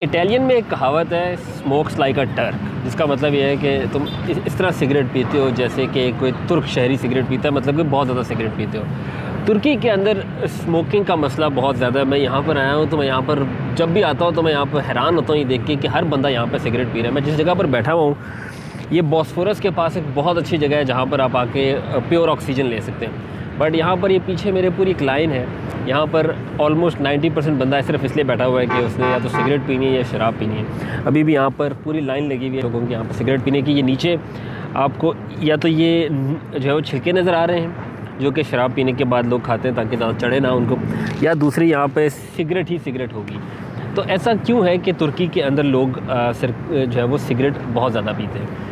Italian में एक कहावत है, स्मोक्स लाइक अ टर्क, जिसका मतलब ये है कि तुम इस तरह सिगरेट पीते हो जैसे कि कोई तुर्क शहरी सिगरेट पीता है, मतलब कि बहुत ज़्यादा सिगरेट पीते हो। तुर्की के अंदर स्मोकिंग का मसला बहुत ज़्यादा है। मैं यहाँ पर आया हूँ तो मैं यहाँ पर जब भी आता हूँ तो मैं यहाँ पर हैरान होता हूँ ये देख के कि हर बंदा यहाँ पर सिगरेट पी रहा है। मैं जिस जगह पर बैठा हुआ हूँ, ये बॉस्फोरस के पास एक बहुत अच्छी जगह है जहाँ पर आप आके प्योर ऑक्सीजन ले सकते हैं। बट यहाँ पर ये पीछे मेरे पूरी एक लाइन है, यहाँ पर ऑलमोस्ट 90% बंदा सिर्फ इसलिए बैठा हुआ है कि उसने या तो सिगरेट पीनी है या शराब पीनी है। अभी भी यहाँ पर पूरी लाइन लगी हुई है लोगों की यहाँ पर सिगरेट पीने की। ये नीचे आपको या तो ये जो है वो छिलके नज़र आ रहे हैं जो कि शराब पीने के बाद लोग खाते हैं ताकि दांत चढ़े ना उनको, या दूसरी यहाँ पे सिगरेट ही सिगरेट होगी। तो ऐसा क्यों है कि तुर्की के अंदर लोग जो है वो सिगरेट बहुत ज़्यादा पीते हैं?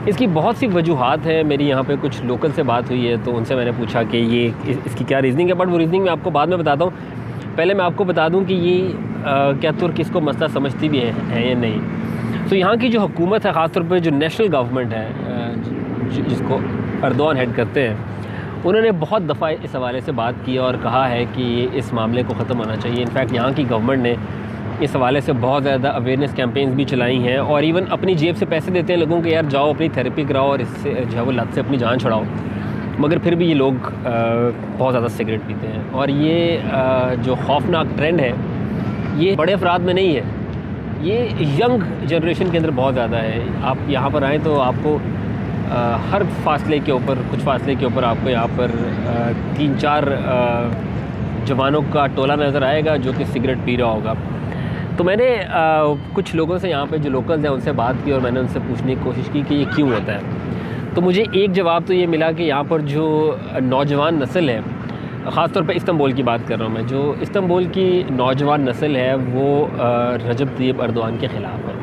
इसकी बहुत सी वजूहात है। मेरी यहाँ पे कुछ लोकल से बात हुई है तो उनसे मैंने पूछा कि ये इसकी क्या रीज़निंग है, बट वो रीज़निंग मैं आपको बाद में बताता हूँ। पहले मैं आपको बता दूँ कि ये क्या तुर्क इसको मसला समझती भी है या नहीं। तो यहाँ की जो हुकूमत है, ख़ासतौर पर जो नेशनल गवर्नमेंट है जिसको अर्दोआन हेड करते हैं, उन्होंने बहुत दफ़ा इस हवाले से बात की और कहा है कि इस मामले को ख़त्म होना चाहिए। इनफैक्ट यहाँ की गवर्नमेंट ने इस हवाले से बहुत ज़्यादा अवेयरनेस कैंपेन्स भी चलाई हैं और इवन अपनी जेब से पैसे देते हैं लोगों को, यार जाओ अपनी थेरेपी कराओ और इससे जो है वो लत से अपनी जान छुड़ाओ। मगर फिर भी ये लोग बहुत ज़्यादा सिगरेट पीते हैं और ये जो खौफनाक ट्रेंड है ये बड़े अफराद में नहीं है, ये यंग जनरेशन के अंदर बहुत ज़्यादा है। आप यहाँ पर आएँ तो आपको हर फासले के ऊपर, कुछ फासले के ऊपर आपको यहाँ पर 3-4 जवानों का टोला नज़र आएगा जो कि सिगरेट पी रहा होगा। तो मैंने कुछ लोगों से यहाँ पे जो लोकल्स हैं उनसे बात की और मैंने उनसे पूछने की कोशिश की कि ये क्यों होता है। तो मुझे एक जवाब तो ये मिला कि यहाँ पर जो नौजवान नस्ल है, ख़ास तौर पे इस्तांबुल की बात कर रहा हूँ मैं, जो इस्तांबुल की नौजवान नस्ल है वो रजब तैयब अर्दोआन के ख़िलाफ़ है।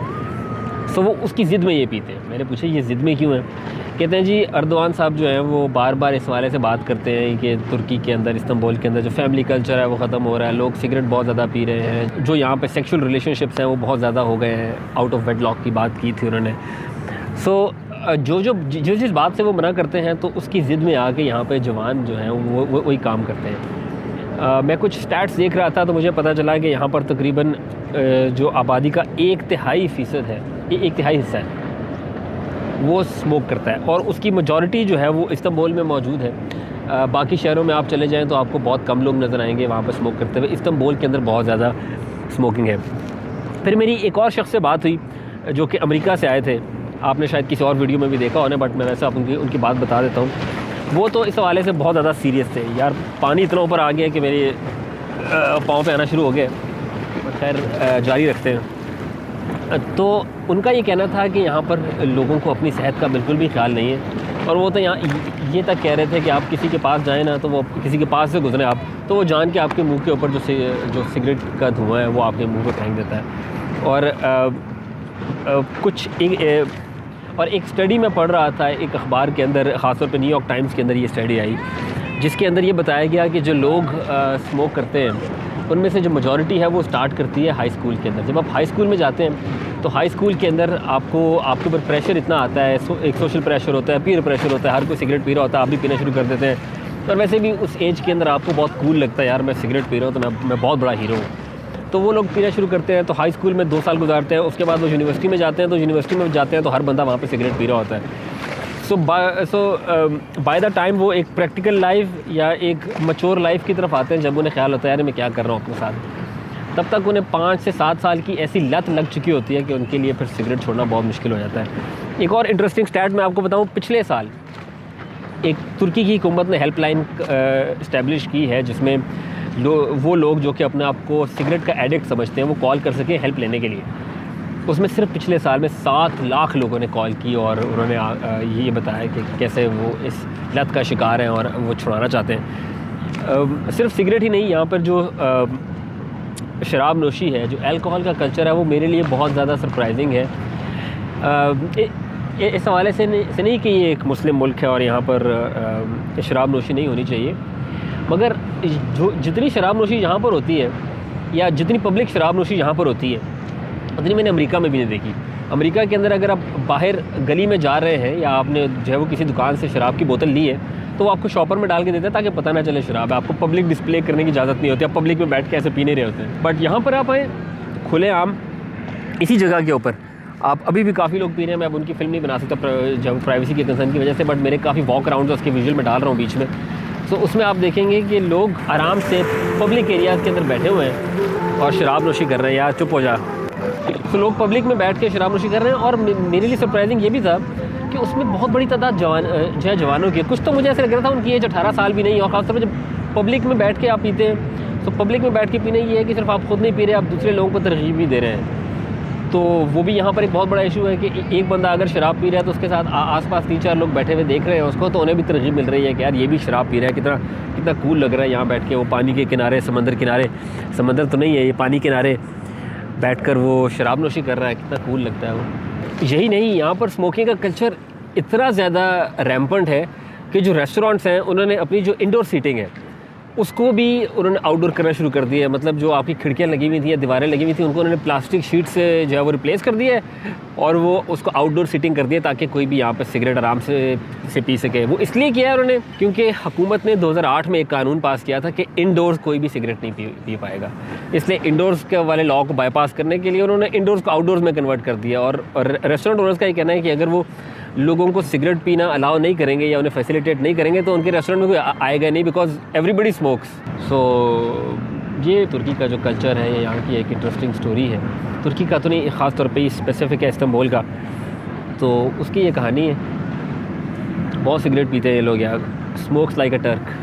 सो वो उसकी ज़िद में ये पीते हैं। मैंने पूछा ये ज़िद में क्यों है? कहते हैं जी अर्दोआन साहब जो हैं वो बार बार इस हवाले से बात करते हैं कि तुर्की के अंदर, इस्तांबुल के अंदर जो फैमिली कल्चर है वो ख़त्म हो रहा है, लोग सिगरेट बहुत ज़्यादा पी रहे हैं, जो यहाँ पे सेक्सुअल रिलेशनशिप्स हैं वो बहुत ज़्यादा हो गए हैं। आउट ऑफ वेडलॉक की बात की थी उन्होंने। सो जिस बात से वो मना करते हैं तो उसकी ज़िद में आके यहाँ पे जवान जो हैं वो वही काम करते हैं। मैं कुछ स्टैट्स देख रहा था तो मुझे पता चला कि यहाँ पर तकरीबन जो आबादी का 1/3% है, 1/3 हिस्सा है वो स्मोक करता है और उसकी मेजॉरिटी जो है वो इस्तांबुल में मौजूद है। बाकी शहरों में आप चले जाएं तो आपको बहुत कम लोग नज़र आएंगे वहाँ पर स्मोक करते हुए। इस्तांबुल के अंदर बहुत ज़्यादा स्मोकिंग है। फिर मेरी एक और शख्स से बात हुई जो कि अमेरिका से आए थे। आपने शायद किसी और वीडियो में भी देखा होना, बट मैं वैसे आप उनकी बात बता देता हूँ। वो तो इस हवाले से बहुत ज़्यादा सीरियस थे। यार पानी इतना ऊपर आ गया कि मेरे पाँव पे आना शुरू हो गया। खैर जारी रखते हैं। तो उनका ये कहना था कि यहाँ पर लोगों को अपनी सेहत का बिल्कुल भी ख्याल नहीं है और वो तो यहाँ ये तक कह रहे थे कि आप किसी के पास जाएँ ना, तो वो किसी के पास से गुजरें आप तो वो जान के आपके मुंह के ऊपर जो सिगरेट का धुआं है वो आपके मुंह पे फेंक देता है। और एक स्टडी में पढ़ रहा था एक अखबार के अंदर, ख़ासतौर पे न्यूयॉर्क टाइम्स के अंदर ये स्टडी आई जिसके अंदर ये बताया गया कि जो लोग स्मोक करते हैं उनमें से जो मेजॉरिटी है वो स्टार्ट करती है हाई स्कूल के अंदर। जब आप हाई स्कूल में जाते हैं तो हाई स्कूल के अंदर आपके ऊपर प्रेशर इतना आता है, एक सोशल प्रेशर होता है, पीयर प्रेशर होता है, हर कोई सिगरेट पी रहा होता है, आप भी पीना शुरू कर देते हैं। और वैसे भी उस एज के अंदर आपको बहुत कूल लगता है, यार मैं सिगरेट पी रहा हूँ तो मैं बहुत बड़ा हीरो हूँ। तो वो लोग पीना शुरू करते हैं। तो हाई स्कूल में 2 साल गुजारते हैं, उसके बाद वो यूनिवर्सिटी में जाते हैं। तो यूनिवर्सिटी में जाते हैं तो हर बंदा वहाँ पर सिगरेट पी रहा होता है। सो बाय द टाइम वो एक प्रैक्टिकल लाइफ या एक मैच्योर लाइफ की तरफ आते हैं, जब उन्हें ख्याल होता है यार मैं क्या कर रहा हूँ अपने साथ, तब तक उन्हें 5 से 7 साल की ऐसी लत लग चुकी होती है कि उनके लिए फिर सिगरेट छोड़ना बहुत मुश्किल हो जाता है। एक और इंटरेस्टिंग स्टैट मैं आपको बताऊं, पिछले साल एक तुर्की की हुकूमत ने हेल्पलाइन इस्टेब्लिश की है जिसमें वो लोग जो कि अपने आप को सिगरेट का एडिक्ट समझते हैं वो कॉल कर सकें हेल्प लेने के लिए। उसमें सिर्फ पिछले साल में 7 लाख लोगों ने कॉल की और उन्होंने ये बताया कि कैसे वो इस लत का शिकार हैं और वो छुड़ाना चाहते हैं। सिर्फ सिगरेट ही नहीं, यहाँ पर जो शराब नोशी है, जो अल्कोहल का कल्चर है, वो मेरे लिए बहुत ज़्यादा सरप्राइजिंग है। इस हवाले से नहीं कि ये एक मुस्लिम मुल्क है और यहाँ पर शराब नोशी नहीं होनी चाहिए, मगर जितनी शराब नोशी यहाँ पर होती है या जितनी पब्लिक शराब नोशी यहाँ पर होती है उतनी मैंने अमेरिका में भी नहीं देखी। अमेरिका के अंदर अगर आप बाहर गली में जा रहे हैं या आपने जो है वो किसी दुकान से शराब की बोतल ली है तो वो आपको शॉपर में डाल के देते हैं ताकि पता ना चले शराब है। आपको पब्लिक डिस्प्ले करने की इजाज़त नहीं होती, आप पब्लिक में बैठ के ऐसे पी नहीं रहे होते हैं। बट यहाँ पर आप आए खुले आम इसी जगह के ऊपर आप अभी भी काफ़ी लोग पी रहे हैं। मैं अब उनकी फ़िल्म नहीं बना सकता जब प्राइवेसी के कंसर्न की वजह से, बट मेरे काफ़ी वॉक अराउंड उसके विजुअल में डाल रहा हूँ बीच में। तो उसमें आप देखेंगे कि लोग आराम से पब्लिक एरियाज़ के अंदर बैठे हुए हैं और शराब नोशी कर रहे हैं। यार चुप हो जा। तो लोग पब्लिक में बैठ के शराब नोशी कर रहे हैं। और मेरे लिए सरप्राइजिंग ये भी था कि उसमें बहुत बड़ी तादाद जवानों की। कुछ तो मुझे ऐसा लग रहा था उनकी एज 18 साल भी नहीं, और ख़ासतौर पर जब पब्लिक में बैठ के आप पीते हैं तो पब्लिक में बैठ के पीना ये है कि सिर्फ आप खुद नहीं पी रहे, आप दूसरे लोगों को तरजीह भी दे रहे हैं। तो वो भी यहाँ पर एक बहुत बड़ा इशू है कि एक बंदा अगर शराब पी रहा है तो उसके साथ आसपास 3-4 लोग बैठे हुए देख रहे हैं उसको, तो उन्हें भी तरजीह मिल रही है कि यार ये भी शराब पी रहा है, कितना कूल लग रहा है यहाँ बैठ के। वो पानी के किनारे, समंदर तो नहीं है ये, पानी किनारे बैठकर वो शराब नोशी कर रहा है, कितना कूल लगता है वो। यही नहीं, यहाँ पर स्मोकिंग का कल्चर इतना ज़्यादा रैम्पेंट है कि जो रेस्टोरेंट्स हैं उन्होंने अपनी जो इंडोर सीटिंग है उसको भी उन्होंने आउटडोर करना शुरू कर दिया है। मतलब जो आपकी खिड़कियाँ लगी हुई थी या दीवारें लगी हुई थी उनको उन्होंने प्लास्टिक शीट से जो है वो रिप्लेस कर दिया है और वो उसको आउटडोर सीटिंग कर दिया ताकि कोई भी यहाँ पर सिगरेट आराम से पी सके। वो इसलिए किया है उन्होंने क्योंकि हुकूमत ने 2008 में एक कानून पास किया था कि इंडोर्स कोई भी सिगरेट नहीं पी पाएगा। इसलिए इंडोर्स के वाले लॉ को बाईपास करने के लिए उन्होंने इंडोर्स को आउटडोर्स में कन्वर्ट कर दिया। और रेस्टोरेंट ओनर्स का ये कहना है कि अगर वो लोगों को सिगरेट पीना अलाउ नहीं करेंगे या उन्हें फैसिलिटेट नहीं करेंगे तो उनके रेस्टोरेंट में कोई आएगा नहीं, बिकॉज एवरीबडी स्मोक्स। सो ये तुर्की का जो कल्चर है, ये यहाँ की एक इंटरेस्टिंग स्टोरी है। तुर्की का तो नहीं, ख़ास तौर पे स्पेसिफिक है इस्तांबुल का, तो उसकी ये कहानी है। बहुत सिगरेट पीते हैं ये लोग यार, स्मोक्स लाइक अ टर्क।